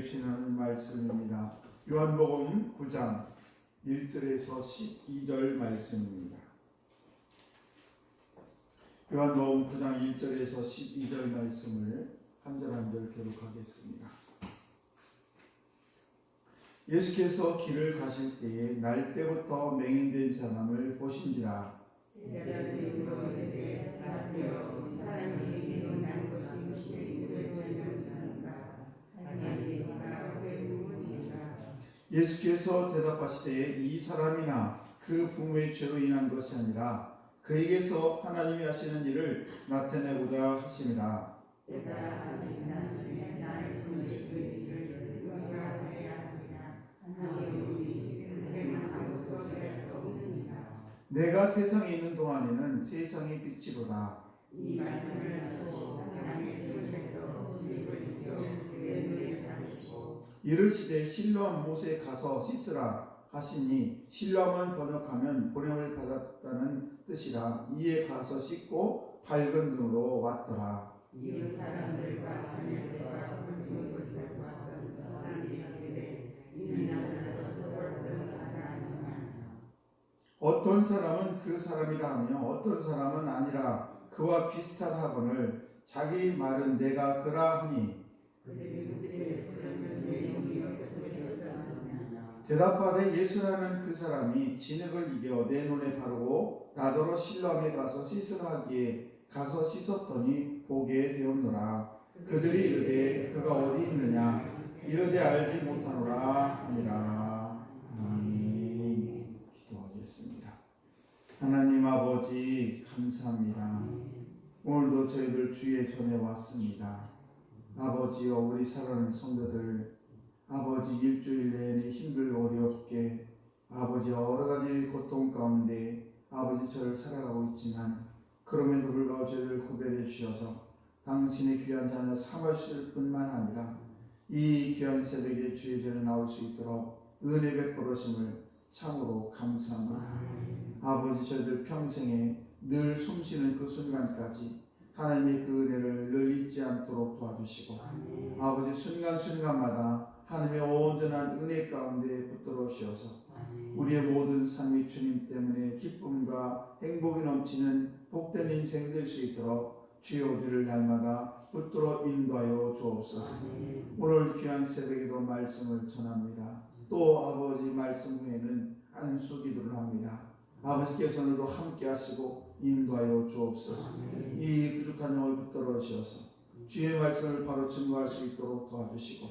주시는 말씀입니다. 요한복음 9장 1절에서 12절 말씀입니다. 요한복음 9장 1절에서 12절 말씀을 한 절 한 절 교독하겠습니다. 예수께서 길을 가실 때에 날 때부터 맹인된 사람을 보신지라. 예수께서 대답하시되 이 사람이나 그 부모의 죄로 인한 것이 아니라 그에게서 하나님이 하시는 일을 나타내고자 하심이라. 내가 세상에 있는 동안에는 세상의 빛이로다. 이 말씀을 듣고 이르시되 실로암 못에 가서 씻으라 하시니, 실로암은 번역하면 보냄을 받았다는 뜻이라. 이에 가서 씻고 밝은 눈으로 왔더라. 이웃 사람들과 자녀들과 굶고 있었던 사람들이 이르되 이는 나가서 저를 받아니라. 어떤 사람은 그 사람이라 하며 어떤 사람은 아니라 그와 비슷하다거늘 자기 말은 내가 그라 하니, 대답하되 예수라는 그 사람이 진흙을 이겨 내 눈에 바르고 나더러 실로암에 가서 씻으라 하기에 가서 씻었더니 보게 되었노라. 그들이 이르되 그가 어디 있느냐 이르되 알지 못하노라 하니라. 아멘. 기도하겠습니다. 하나님 아버지 감사합니다. 오늘도 저희들 주의 전에 왔습니다. 아버지여, 우리 사랑하는 성도들, 아버지 일주일 내내 힘들고 어렵게 아버지 여러 가지 고통 가운데 아버지 저를 살아가고 있지만, 그럼에도 불구하고 저희를 구별해 주셔서 당신의 귀한 자녀 삼으실 뿐만 아니라 이 귀한 새벽에 주의 전에 나올 수 있도록 은혜 베풀으심을 참으로 감사합니다. 아버지 저희들 평생에 늘 숨쉬는 그 순간까지 하나님의 그 은혜를 늘 잊지 않도록 도와주시고, 아버지 순간순간마다 하나님의 온전한 은혜 가운데 붙들어오셔서 우리의 모든 삶이 주님 때문에 기쁨과 행복이 넘치는 복된 인생 될 수 있도록 주여 우리를 날마다 붙들어 인도하여 주옵소서. 오늘 귀한 새벽에도 말씀을 전합니다. 또 아버지 말씀 후에는 안수 기도를 합니다. 아버지께서 오늘도 함께 하시고 인도하여 주옵소서. 이 부족한 영을 붙들어 주셔서 주의 말씀을 바로 증거할 수 있도록 도와주시고,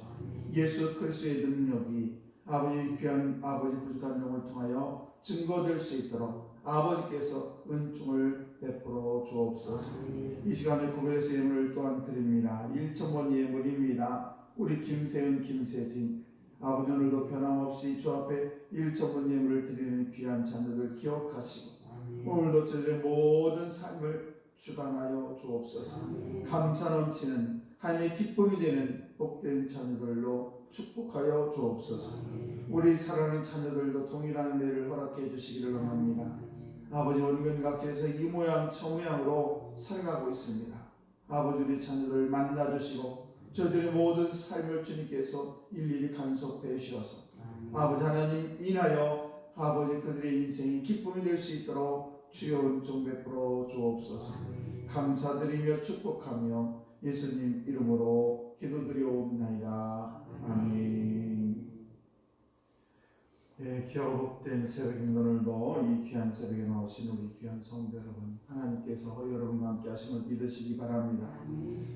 예수 그리스도의 능력이 아버지 귀한 아버지 부족한 영을 통하여 증거될 수 있도록 아버지께서 은총을 베풀어 주옵소서. 이 시간에 고백의 예물을 또한 드립니다. 1,000번 예물입니다. 우리 김세은 김세진 아버지, 오늘도 변함없이 주 앞에 1,000번 예물을 드리는 귀한 자녀들 기억하시고 오늘도 저희의 모든 삶을 주관하여 주옵소서. 감사 넘치는 하나님의 기쁨이 되는 복된 자녀들로 축복하여 주옵소서. 우리 사랑하는 자녀들도 동일한 은혜를 허락해 주시기를 원합니다. 아버지, 원근각지에서 이 모양 저 모양으로 살아가고 있습니다. 아버지, 우리 자녀들 만나주시고 저들의 모든 삶을 주님께서 일일이 간섭해 주셔서 아버지 하나님 인하여 아버지 그들의 인생이 기쁨이 될 수 있도록 주여 은총 베풀어 주옵소서. 감사드리며 축복하며 예수님 이름으로 기도드리옵나이다. 아멘. 네, 기억된 새벽입니다. 오늘도 이 귀한 새벽에 나오신 우리 귀한 성도 여러분, 하나님께서 여러분과 함께 하심을 믿으시기 바랍니다.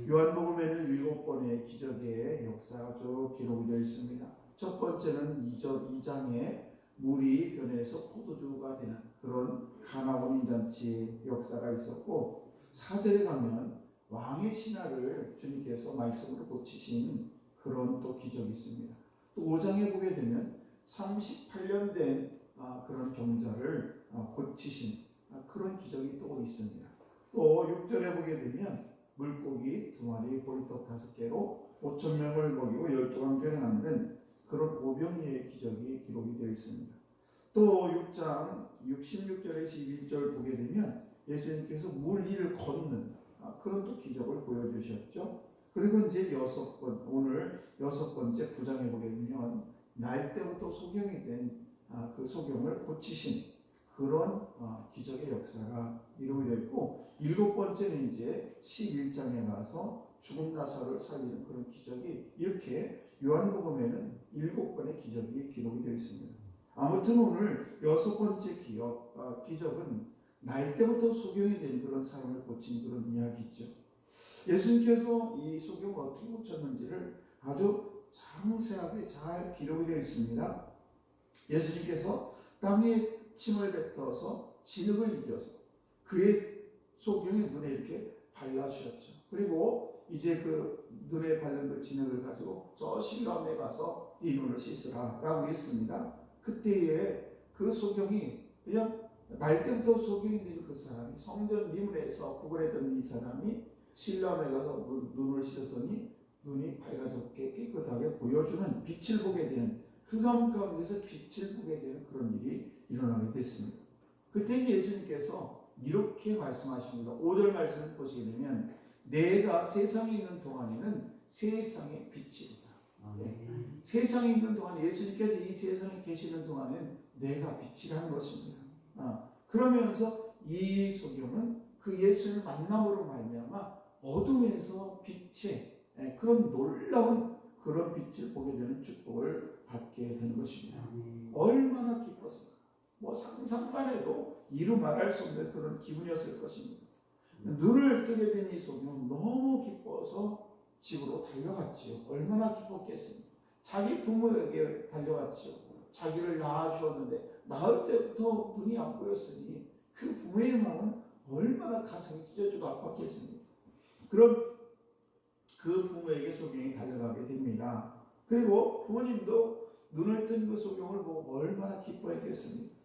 요한복음에는 7번의 기적의 역사가 쭉 기록이 되어 있습니다. 첫 번째는 2장에 물이 변해서 포도주가 되는 그런 가나 혼인잔치의 역사가 있었고, 4절에 가면 왕의 신하를 주님께서 말씀으로 고치신 그런 또 기적이 있습니다. 또 5장에 보게 되면 38년 된 그런 병자를 고치신 그런 기적이 또 있습니다. 또 6절에 보게 되면 물고기 2마리, 보리떡 5개로 5,000명을 먹이고 12광주에 남는 그런 오병이의 기적이 기록이 되어 있습니다. 또 6장 66절에서 21절 보게 되면 예수님께서 물 위를 걷는 그런 또 기적을 보여주셨죠. 그리고 이제 오늘 6번째 9장에 보게 되면 날 때부터 소경이 된 그 소경을 고치신 그런 기적의 역사가 이루어져 있고, 7번째는 이제 11장에 가서 죽은 나사로를 살리는 그런 기적이, 이렇게 요한복음에는 7번의 기적이 기록이 되어 있습니다. 아무튼 오늘 6번째 기적은 날 때부터 소경이 된 그런 사람을 고친 그런 이야기죠. 예수님께서 이 소경을 어떻게 고쳤는지를 아주 상세하게 잘 기록이 되어 있습니다. 예수님께서 땅에 침을 뱉어서 진흙을 이겨서 그의 소경의 눈에 이렇게 발라주셨죠. 그리고 이제 그 눈에 바른 그 진흙을 가지고 저 실로암에 가서 네 눈을 씻으라 라고 했습니다. 그때에 그 소경이 그냥 날 때부터 소경이 된 그 사람이, 성전 미문에서 구걸했던 이 사람이 실로암에 가서 눈을 씻었더니 눈이 밝아졌게 깨끗하게 보여주는, 빛을 보게 되는, 흑암 가운데서 빛을 보게 되는 그런 일이 일어나게 됐습니다. 그때 예수님께서 이렇게 말씀하십니다. 5절 말씀을 보시게 되면 내가 세상에 있는 동안에는 세상의 빛이다. 네. 세상에 있는 동안, 예수님께서 이 세상에 계시는 동안에는 내가 빛이라는 것입니다. 그러면서 이 소경은 그 예수를 만남으로 말미암아 어둠에서 빛의 그런 놀라운 그런 빛을 보게 되는 축복을 받게 되는 것입니다. 얼마나 기뻤을까. 뭐 상상만 해도 이루 말할 수 없는 그런 기분이었을 것입니다. 눈을 뜨게 된 이 소경은 너무 기뻐서 집으로 달려갔지요. 얼마나 기뻤겠습니까. 자기 부모에게 달려갔지요. 자기를 낳아주었는데 낳을 때부터 눈이 안 보였으니 그 부모의 마음은 얼마나 가슴이 찢어지고 아팠겠습니까. 그럼 그 부모에게 소경이 달려가게 됩니다. 그리고 부모님도 눈을 뜬 그 소경을 보고 얼마나 기뻐했겠습니까.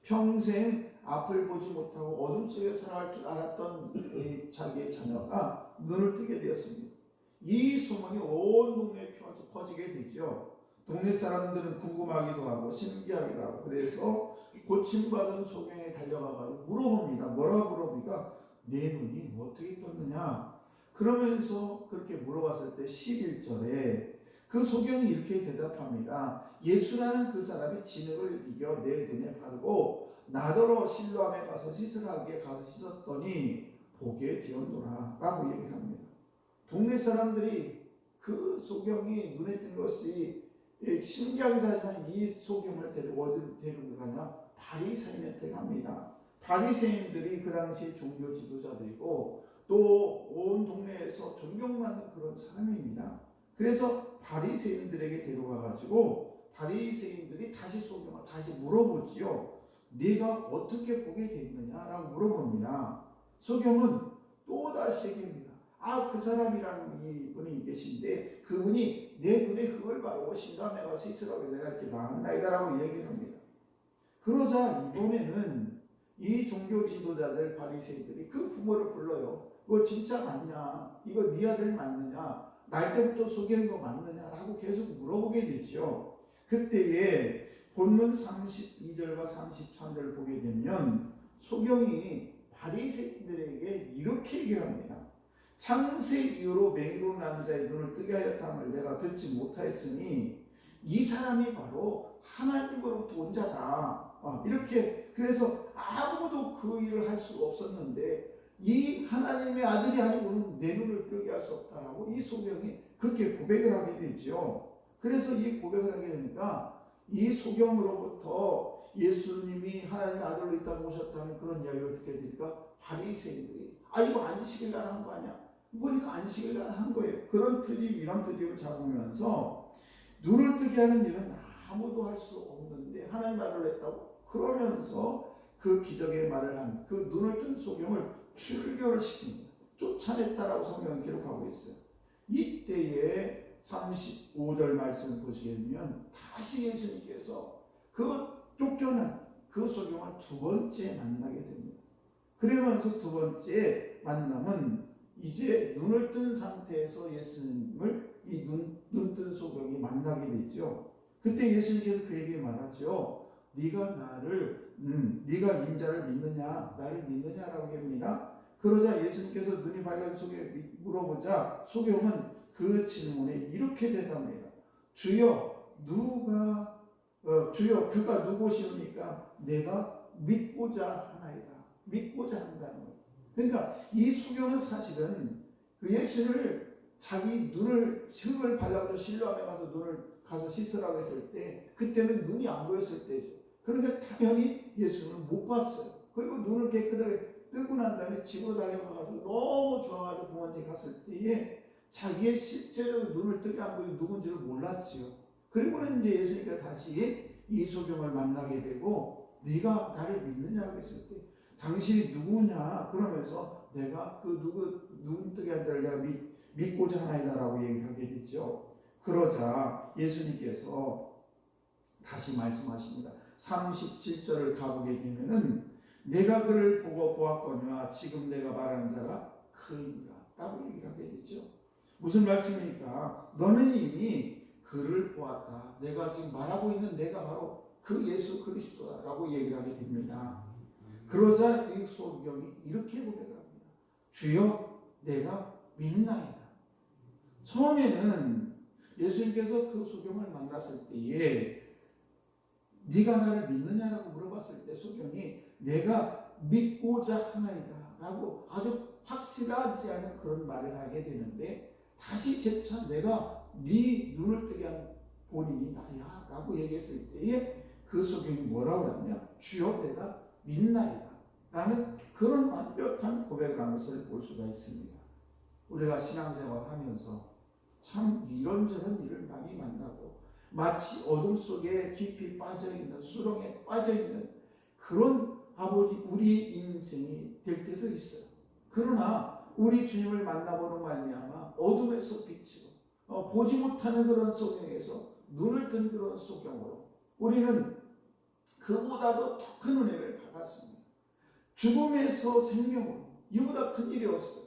평생 앞을 보지 못하고 어둠 속에 살아갈 줄 알았던 자기의 자녀가 눈을 뜨게 되었습니다. 이 소문이 온 동네에 퍼지게 되죠. 동네 사람들은 궁금하기도 하고 신기하기도 하고, 그래서 고침받은 소경에 달려가서 물어봅니다. 뭐라고 물어보니까 내 눈이 어떻게 떴느냐. 그러면서 그렇게 물어봤을 때 11절에 그 소경이 이렇게 대답합니다. 예수라는 그 사람이 진흙을 이겨 내 눈에 바르고 나더러 실로암에 가서 씻으라기에 가서 씻었더니 보게 되었노라 라고 얘기를 합니다. 동네 사람들이 그 소경이 눈에 뜬 것이 신기하기도 하지만 이 소경을 데리고 어디로 데리고 가냐, 바리새인한테 갑니다. 바리새인들이 그 당시 종교 지도자들이고 또 온 동네에서 존경받는 그런 사람입니다. 그래서 바리새인들에게 데려가가지고 바리새인들이 다시 소경을 다시 물어보지요. 네가 어떻게 보게 됐느냐라고 물어봅니다. 소경은 또 다시 얘기합니다. 그 사람이라는 분이 계신데 그분이 내 눈에 흙을 바르고 실로암에 가서 씻으라고 내가 이렇게 나왔나이다라고 얘기를 합니다. 그러자 이번에는 이 종교 지도자들 바리새인들이 그 부모를 불러요. 이거 진짜 맞냐? 이거 네 아들 맞느냐? 날 때부터 소경인 거 맞느냐라고 계속 물어보게 되죠. 그때에 본문 32절과 33절을 보게 되면 소경이 바리새인들에게 이렇게 얘기를 합니다. 창세 이후로 맹인으로 난 자의 눈을 뜨게 하였다함을 내가 듣지 못하였으니 이 사람이 바로 하나님으로부터 온 자다. 이렇게, 그래서 아무도 그 일을 할 수가 없었는데 이 하나님의 아들이 아니고는 내 눈을 뜨게 할 수 없다라고 이 소경이 그렇게 고백을 하게 되죠. 그래서 이 고백을 하게 되니까 이 소경으로부터 예수님이 하나님의 아들로 이 땅에 오셨다는 그런 이야기를 듣게 되니까 바리새인들이 이거 안식일 날 한 거 아니야? 보니까 안식일 날 한 거예요. 그런 이런 트집을 잡으면서 눈을 뜨게 하는 일은 아무도 할 수 없는데 하나님 말을 했다고, 그러면서 그 기적의 말을 한 그 눈을 뜬 소경을 출교를 시킵니다. 쫓아냈다라고 성경은 기록하고 있어요. 이때에 35절 말씀 보시게 되면 다시 예수님께서 그 쫓겨난 그 소경을 두 번째 만나게 됩니다. 그러면서 두 번째 만남은 이제 눈을 뜬 상태에서 예수님을 이 눈 뜬 소경이 만나게 되죠. 그때 예수님께서 그에게 말하죠. 네가 인자를 믿느냐, 나를 믿느냐라고 합니다. 그러자 예수님께서 눈이 밝아진 소경에게 물어보자 소경은 그 질문에 이렇게 대답합니다. 주여 주여 그가 누구시옵니까? 내가 믿고자 하나이다. 믿고자 한다는 거예요. 그러니까 이 소경은 사실은 그 예수를 자기 눈을 흙을 발라서 실로암에 가서 눈을 가서 씻으라고 했을 때 그때는 눈이 안 보였을 때죠. 그러니까 당연히 예수를 못 봤어요. 그리고 눈을 깨끗하게 뜨고 난 다음에 집으로 달려가서 너무 좋아가지고 부모한테 갔을 때에 자기의 실제로 눈을 뜨게 한 분이 누군지를 몰랐지요. 그리고는 이제 예수님께서 다시 이 소경을 만나게 되고 네가 나를 믿느냐고 했을 때 당신이 누구냐 그러면서 내가 그 눈 뜨게 한 자를 내가 믿고자 하나이다라고 얘기하게 됐죠. 그러자 예수님께서 다시 말씀하십니다. 37절을 가보게 되면은 내가 그를 보고 보았거니와 지금 내가 말하는 자가 그이니라 라고 얘기를 하게 되죠. 무슨 말씀입니까? 너는 이미 그를 보았다. 내가 지금 말하고 있는 내가 바로 그 예수 그리스도다 라고 얘기를 하게 됩니다. 그러자 이 소경이 이렇게 고백합니다. 주여 내가 믿나이다. 처음에는 예수님께서 그 소경을 만났을 때에 네가 나를 믿느냐라고 물어봤을 때 소경이 내가 믿고자 하나이다 라고 아주 확실하지 않은 그런 말을 하게 되는데 다시 재차 내가 네 눈을 뜨게 한 본인이 나야 라고 얘기했을 때에 그 소경이 뭐라고 하냐면 주여 내가 믿나이다 라는 그런 완벽한 고백을 한 것을 볼 수가 있습니다. 우리가 신앙생활 하면서 참 이런저런 일을 많이 만나고 마치 어둠 속에 깊이 빠져있는 수렁에 빠져있는 그런 아버지 우리 인생이 될 때도 있어요. 그러나 우리 주님을 만나보는 말미암아 어둠에서 빛으로 보지 못하는 그런 소경에서 눈을 뜬 그런 소경으로 우리는 그보다도 더 큰 은혜를 받았습니다. 죽음에서 생명으로 이보다 큰 일이 없어요.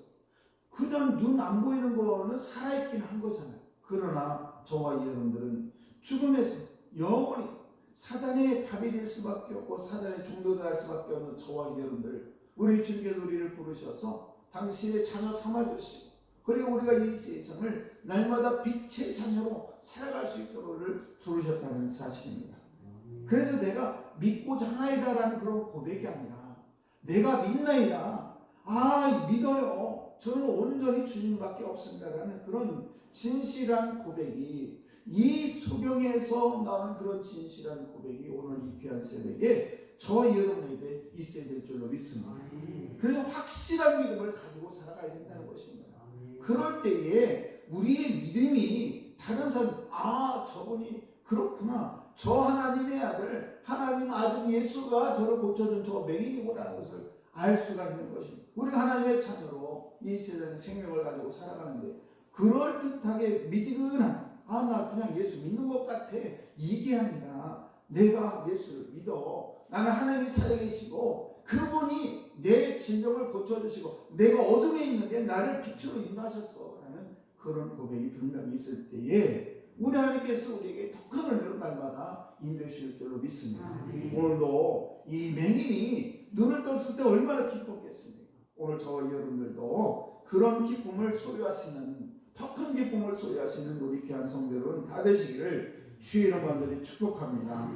그냥 눈 안 보이는 거는 살아있긴 한 거잖아요. 그러나 저와 여러분들은 죽음에서 영원히 사단의 밥이 될 수밖에 없고 사단의 종도가 될 수밖에 없는 저와 여러분들 우리 주님께서 우리를 부르셔서 당신의 자녀 삼아주시고 그리고 우리가 이 세상을 날마다 빛의 자녀로 살아갈 수 있도록 부르셨다는 사실입니다. 그래서 내가 믿고자 하나이다라는 그런 고백이 아니라 내가 믿나이다. 믿어요. 저는 온전히 주님밖에 없습니다라는 그런 진실한 고백이 이 소경에서 나오는 그런 진실한 고백이 오늘 이 귀한 새벽에 저와 여러분에게 있어야 될 줄로 믿습니다. 그래서 확실한 믿음을 가지고 살아가야 된다는 것입니다. 그럴 때에 우리의 믿음이 다른 사람 저분이 그렇구나. 저 하나님의 아들 하나님 아들 예수가 저를 고쳐준 저 맹인이구나라는 것을 알 수가 있는 것입니다. 우리가 하나님의 자녀로 이 세상에 생명을 가지고 살아가는데 그럴듯하게 미지근한 나 그냥 예수 믿는 것 같아 이게 아니라 내가 예수를 믿어 나는 하나님이 살아계시고 그분이 내 질병을 고쳐주시고 내가 어둠에 있는데 나를 빛으로 인도하셨어 라는 그런 고백이 분명히 있을 때에 우리 하나님께서 우리에게 더 큰 은혜로 날마다 인도해 주실 줄로 믿습니다. 오늘도 이 맹인이 눈을 떴을 때 얼마나 기뻤겠습니까? 오늘 저와 여러분들도 그런 기쁨을 소유하시는 더 큰 기쁨을 소유하시는 우리 귀한 성도들은 다 되시기를 주의 이름 간절히 축복합니다.